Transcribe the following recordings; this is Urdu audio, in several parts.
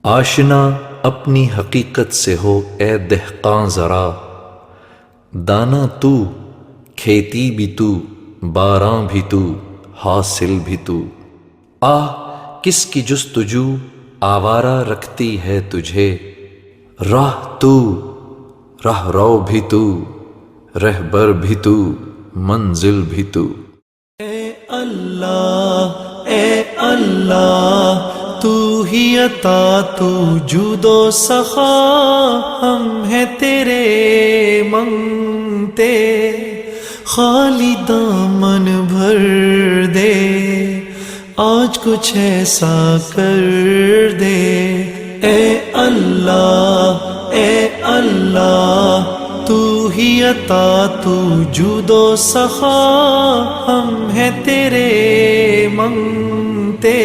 آشنا اپنی حقیقت سے ہو اے دہقاں ذرا، دانا تو، کھیتی بھی تو، باراں بھی تو، حاصل بھی تو۔ آہ کس کی جستجو آوارہ رکھتی ہے تجھے، راہ تو، راہ رو بھی تو، رہبر بھی تو، منزل بھی تو۔ اے اللہ تو ہی عطا تو جود و سخا، ہم ہیں تیرے منگتے، خالی دامن بھر دے، آج کچھ ایسا کر دے۔ اے اللہ تو ہی عطا تو جود و سخا، ہم ہیں تیرے منگتے،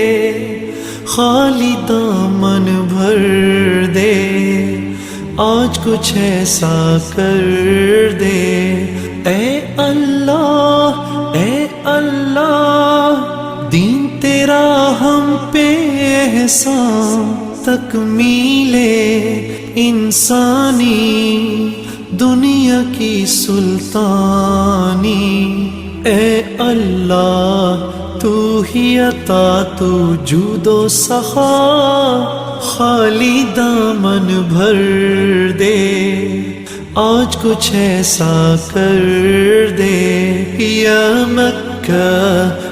خالی دامن بھر دے، آج کچھ ایسا کر دے۔ اے اللہ دین تیرا ہم پہ احسان، تکمیل انسانی دنیا کی سلطانی۔ اے اللہ تو ہی عطا تو جود و سخا، خالی دامن بھر دے، آج کچھ ایسا کر دے۔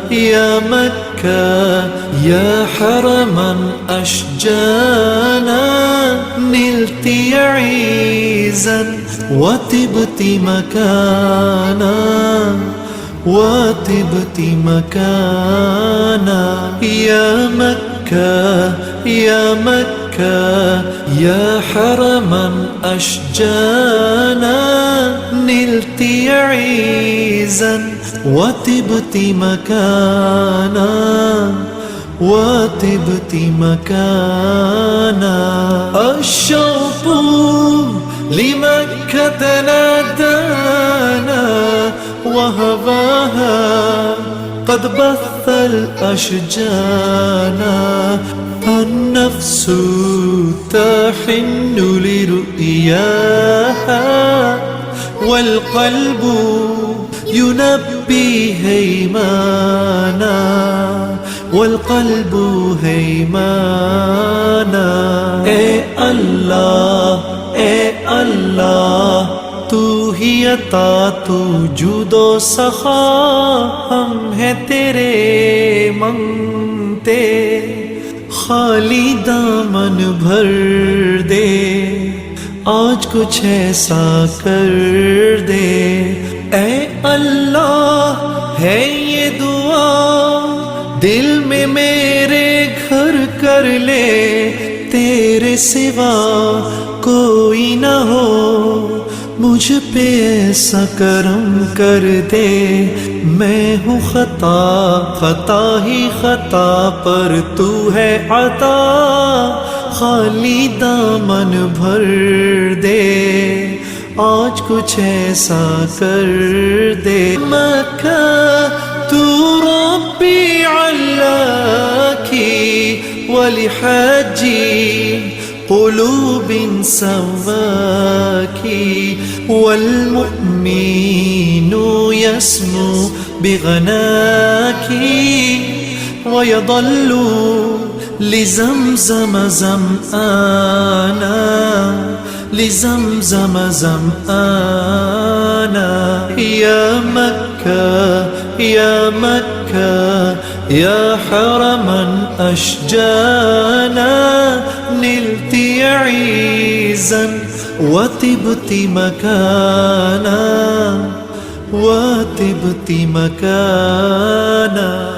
یا مکہ یا حرما اشجانا، نلت عیزا وطبت مکانا، وطبت مکانا۔ یا مکہ یا حرما اشجانا، نلت عیزا وطبت مکانا، وطبت مکانا۔ الشوق لمكة نادانا، وهواها قد بث الأشجانا، النفس تحن لرؤياها، والقلب ينبي هيمانا، والقلب هيمانا۔ اے اللہ تو ہی عطا تو جود و سخا، ہم ہیں تیرے منگتے، خالی دامن بھر دے، آج کچھ ایسا کر دے۔ اے اللہ ہے یہ دعا دل میں میرے گھر کر لے، تیرے سوا کوئی نہ ہو، مجھ پہ ایسا کرم کر دے۔ میں ہوں خطا ہی خطا پر تو ہے عطا، خالی دامن بھر دے، آج کچھ ایسا کر دے۔ مکہ تو ربی علاکی ولحجی قلوب سواکی، والمؤمن يسمو بغناکی، ويظل لزمزم زمآنا، لزمزم زمآنا۔ یا مکہ یا حرما اشجانا، نلت عیزا وطبت مکانا، وطبت مکانا۔